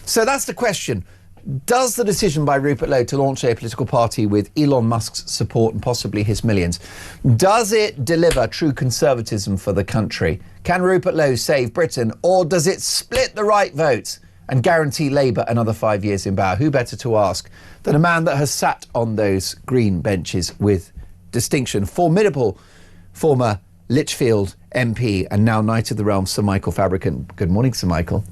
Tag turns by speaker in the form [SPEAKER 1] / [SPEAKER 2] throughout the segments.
[SPEAKER 1] So that's the question. Does the decision by Rupert Lowe to launch a political party with Elon Musk's support and possibly his millions, does it deliver true conservatism for the country? Can Rupert Lowe save Britain, or does it split the right vote and guarantee Labour another 5 years in power? Who better to ask than a man that has sat on those green benches with distinction? Formidable former Lichfield MP and now Knight of the Realm, Sir Michael Fabricant. Good morning, Sir Michael.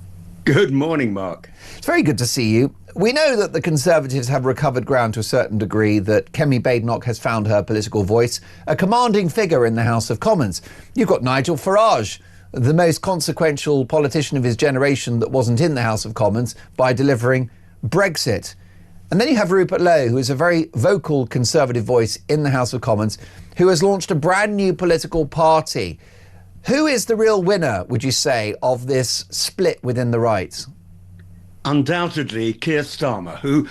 [SPEAKER 2] Good morning, Mark.
[SPEAKER 1] It's very good to see you. We know that the Conservatives have recovered ground to a certain degree, that Kemi Badenoch has found her political voice, a commanding figure in the House of Commons. You've got Nigel Farage, the most consequential politician of his generation that wasn't in the House of Commons, by delivering Brexit. And then you have Rupert Lowe, who is a very vocal Conservative voice in the House of Commons, who has launched a brand new political party. Who is the real winner, would you say, of this split within the right?
[SPEAKER 2] Undoubtedly, Keir Starmer, who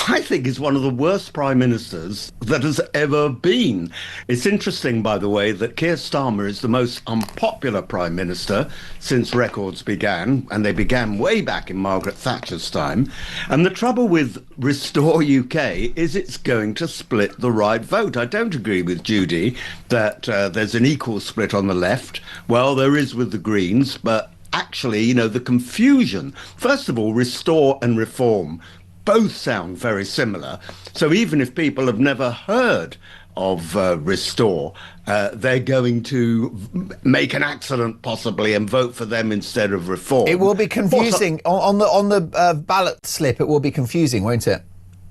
[SPEAKER 2] I think is one of the worst prime ministers that has ever been. It's interesting, by the way, that Keir Starmer is the most unpopular prime minister since records began, and they began way back in Margaret Thatcher's time. And the trouble with Restore UK is it's going to split the right vote. I don't agree with Judy that there's an equal split on the left. Well, there is with the Greens, but actually, you know, the confusion. First of all, restore and reform both sound very similar. So even if people have never heard of restore, they're going to make an accident possibly and vote for them instead of reform.
[SPEAKER 1] It will be confusing. On the ballot slip, it will be confusing, won't it?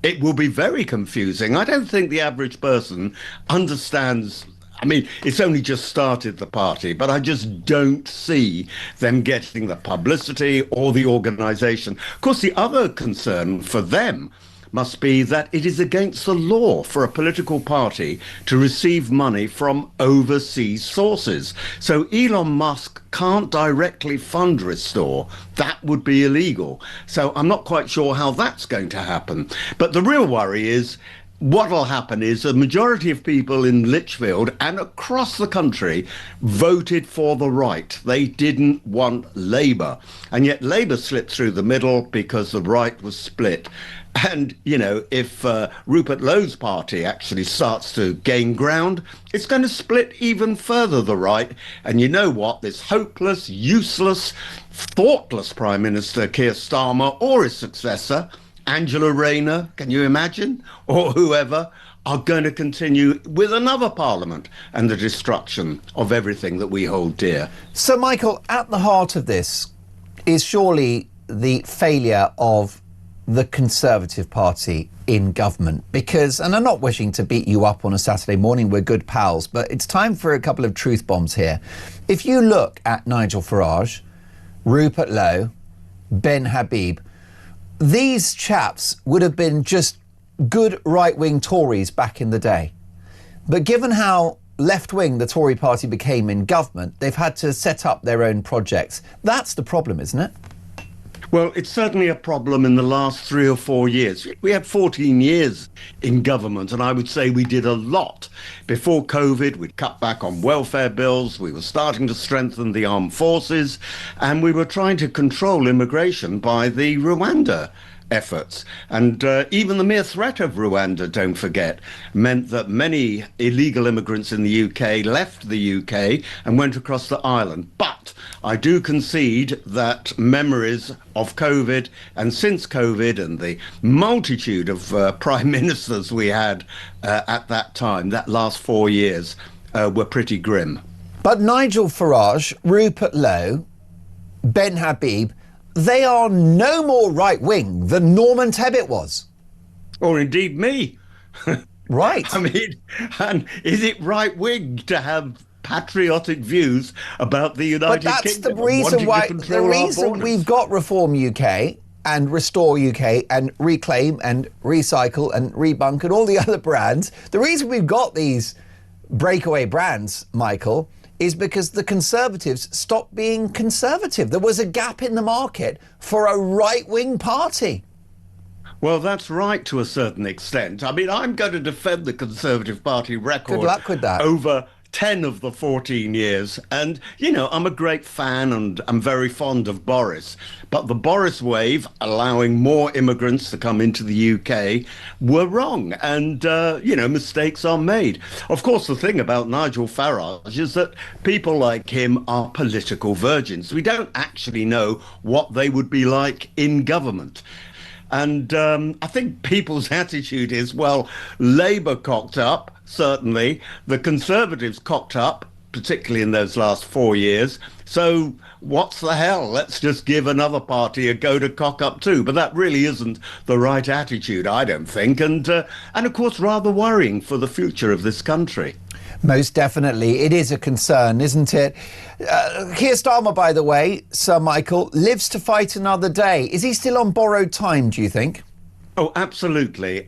[SPEAKER 2] It will be very confusing. I don't think the average person understands. I mean, it's only just started, the party, but I just don't see them getting the publicity or the organisation. Of course, the other concern for them must be that it is against the law for a political party to receive money from overseas sources. So Elon Musk can't directly fund Restore. That would be illegal. So I'm not quite sure how that's going to happen. But the real worry is, what will happen is a majority of people in Lichfield and across the country voted for the right. They didn't want Labour. And yet Labour slipped through the middle because the right was split. And, you know, if Rupert Lowe's party actually starts to gain ground, it's going to split even further the right. And you know what? This hopeless, useless, thoughtless Prime Minister Keir Starmer or his successor, Angela Rayner, can you imagine, or whoever, are going to continue with another parliament and the destruction of everything that we hold dear.
[SPEAKER 1] So, Michael, at the heart of this is surely the failure of the Conservative Party in government. Because, and I'm not wishing to beat you up on a Saturday morning, we're good pals, but it's time for a couple of truth bombs here. If you look at Nigel Farage, Rupert Lowe, Ben Habib, these chaps would have been just good right-wing Tories back in the day. But given how left-wing the Tory party became in government, they've had to set up their own projects. That's the problem, isn't it?
[SPEAKER 2] Well, it's certainly a problem in the last 3 or 4 years. We had 14 years in government, and I would say we did a lot. Before COVID, we'd cut back on welfare bills, we were starting to strengthen the armed forces, and we were trying to control immigration by the Rwanda efforts. And even the mere threat of Rwanda, don't forget, meant that many illegal immigrants in the UK left the UK and went across the island. But I do concede that memories of COVID and since COVID and the multitude of prime ministers we had at that time, that last 4 years, were pretty grim.
[SPEAKER 1] But Nigel Farage, Rupert Lowe, Ben Habib, they are no more right-wing than Norman Tebbit was.
[SPEAKER 2] Or indeed me.
[SPEAKER 1] Right.
[SPEAKER 2] I mean, and is it right-wing to have patriotic views about the United Kingdom?
[SPEAKER 1] But that's the reason why, the reason we've got Reform UK and Restore UK and Reclaim and Recycle and Rebunk and all the other brands, the reason we've got these breakaway brands, Michael, is because the Conservatives stopped being conservative. There was a gap in the market for a right-wing party.
[SPEAKER 2] Well, that's right to a certain extent. I mean, I'm going to defend the Conservative Party record.
[SPEAKER 1] Good luck with that.
[SPEAKER 2] Over 10 of the 14 years. And, I'm a great fan and I'm very fond of Boris. But the Boris wave, allowing more immigrants to come into the UK, were wrong. And, mistakes are made. Of course, the thing about Nigel Farage is that people like him are political virgins. We don't actually know what they would be like in government. And I think people's attitude is, well, Labour cocked up, certainly. The Conservatives cocked up, particularly in those last 4 years. So what's the hell? Let's just give another party a go to cock up too. But that really isn't the right attitude, I don't think. And of course, rather worrying for the future of this country.
[SPEAKER 1] Most definitely. It is a concern, isn't it? Keir Starmer, by the way, Sir Michael, lives to fight another day. Is he still on borrowed time, do you think?
[SPEAKER 2] Oh, absolutely.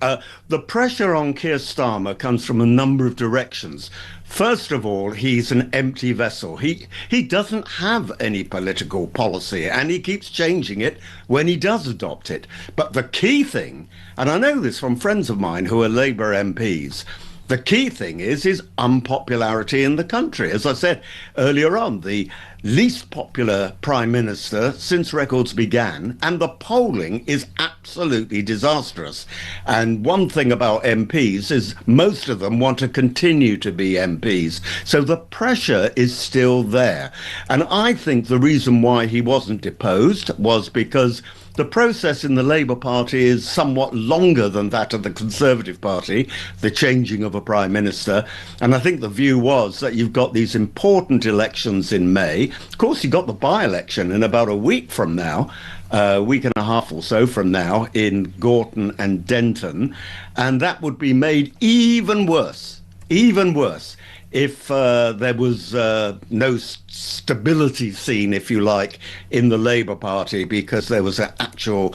[SPEAKER 2] The pressure on Keir Starmer comes from a number of directions. First of all, he's an empty vessel. He doesn't have any political policy, and he keeps changing it when he does adopt it. But the key thing, and I know this from friends of mine who are Labour MPs, the key thing is his unpopularity in the country. As I said earlier on, the least popular prime minister since records began, and the polling is absolutely disastrous. And one thing about MPs is most of them want to continue to be MPs. So the pressure is still there. And I think the reason why he wasn't deposed was because the process in the Labour Party is somewhat longer than that of the Conservative Party, the changing of a Prime Minister. And I think the view was that you've got these important elections in May. Of course, you've got the by-election in about a week from now, a week and a half or so from now in Gorton and Denton. And that would be made even worse if there was no stability seen, if you like, in the Labour Party, because there was an actual,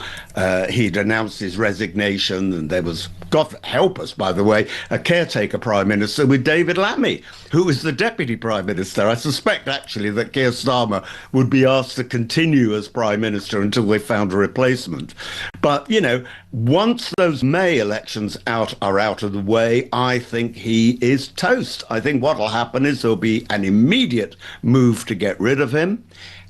[SPEAKER 2] he'd announced his resignation, and there was, God help us, by the way, a caretaker Prime Minister with David Lammy, who was the Deputy Prime Minister. I suspect, actually, that Keir Starmer would be asked to continue as Prime Minister until they found a replacement. But, once those May elections are out of the way, I think he is toast. I think what will happen is there'll be an immediate move to get rid of him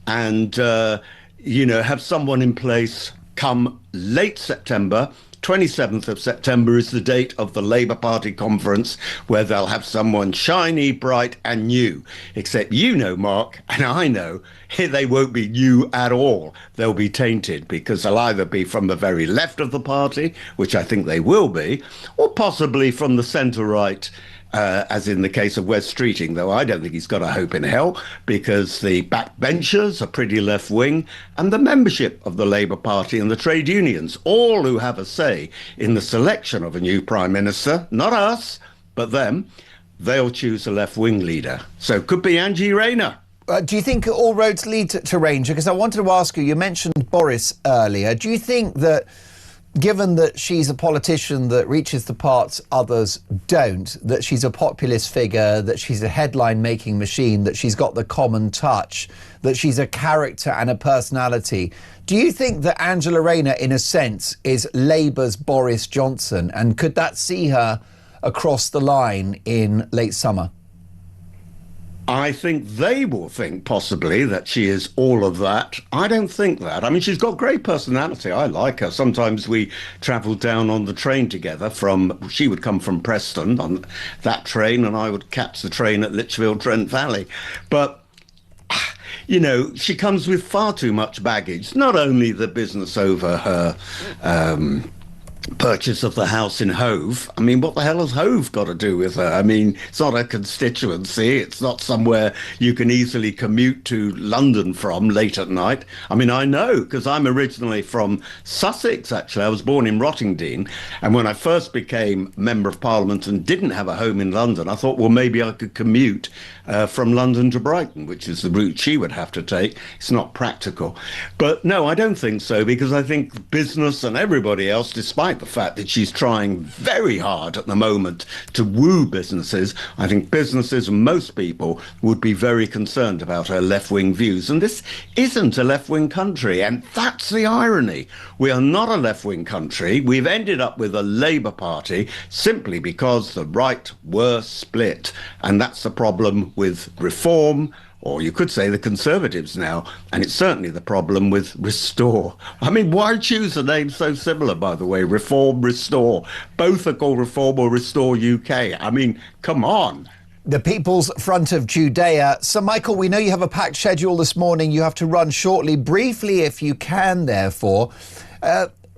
[SPEAKER 2] and, have someone in place come late September. 27th of September is the date of the Labour Party conference, where they'll have someone shiny, bright and new. Except Mark, and I know, they won't be new at all. They'll be tainted, because they'll either be from the very left of the party, which I think they will be, or possibly from the centre-right, as in the case of Wes Streeting, though I don't think he's got a hope in hell, because the backbenchers are pretty left-wing, and the membership of the Labour Party and the trade unions, all who have a say in the selection of a new Prime Minister, not us, but them, they'll choose a left-wing leader. So could be Angie Rayner.
[SPEAKER 1] Do you think all roads lead to Ranger? Because I wanted to ask you mentioned Boris earlier. Do you think that, given that she's a politician that reaches the parts others don't, that she's a populist figure, that she's a headline-making machine, that she's got the common touch, that she's a character and a personality, do you think that Angela Rayner, in a sense, is Labour's Boris Johnson? And could that see her across the line in late summer?
[SPEAKER 2] I think they will think possibly that she is all of that. I don't think that. I mean, she's got great personality. I like her. Sometimes we travelled down on the train together she would come from Preston on that train, and I would catch the train at Lichfield, Trent Valley. But, she comes with far too much baggage, not only the business over her purchase of the house in Hove. I mean, what the hell has Hove got to do with her? I mean, it's not a constituency. It's not somewhere you can easily commute to London from late at night. I mean, I know, because I'm originally from Sussex, actually. I was born in Rottingdean. And when I first became Member of Parliament and didn't have a home in London, I thought, well, maybe I could commute from London to Brighton, which is the route she would have to take. It's not practical. But no, I don't think so, because I think business and everybody else, despite despite the fact that she's trying very hard at the moment to woo businesses, I think businesses and most people would be very concerned about her left-wing views. And this isn't a left-wing country, and that's the irony. We are not a left-wing country. We've ended up with a Labour Party simply because the right were split. And that's the problem with Reform, or you could say the Conservatives now, and it's certainly the problem with Restore. I mean, why choose a name so similar, by the way? Reform, Restore. Both are called Reform or Restore UK. I mean, come on.
[SPEAKER 1] The People's Front of Judea. Sir Michael, we know you have a packed schedule this morning. You have to run shortly. Briefly, if you can, therefore.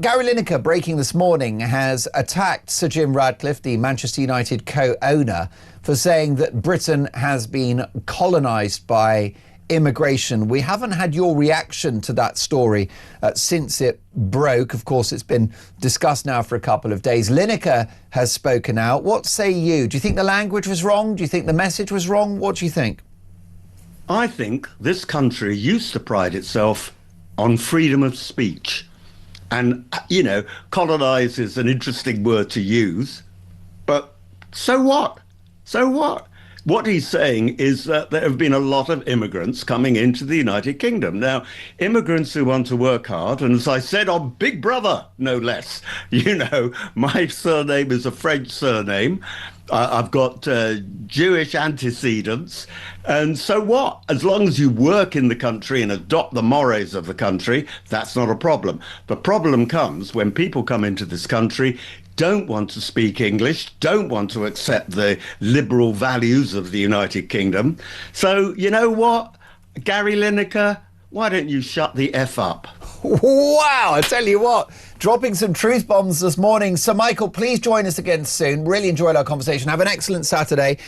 [SPEAKER 1] Gary Lineker, breaking this morning, has attacked Sir Jim Ratcliffe, the Manchester United co-owner, for saying that Britain has been colonised by immigration. We haven't had your reaction to that story since it broke. Of course, it's been discussed now for a couple of days. Lineker has spoken out. What say you? Do you think the language was wrong? Do you think the message was wrong? What do you think?
[SPEAKER 2] I think this country used to pride itself on freedom of speech. And, you know, colonise is an interesting word to use, but so what? So what? What he's saying is that there have been a lot of immigrants coming into the United Kingdom. Now, immigrants who want to work hard, and as I said on Big Brother, no less, you know, my surname is a French surname. I've got Jewish antecedents. And so what? As long as you work in the country and adopt the mores of the country, that's not a problem. The problem comes when people come into this country, don't want to speak English, don't want to accept the liberal values of the United Kingdom. So, you know what, Gary Lineker, why don't you shut the F up?
[SPEAKER 1] Wow, I tell you what, dropping some truth bombs this morning. Sir Michael, please join us again soon. Really enjoyed our conversation. Have an excellent Saturday.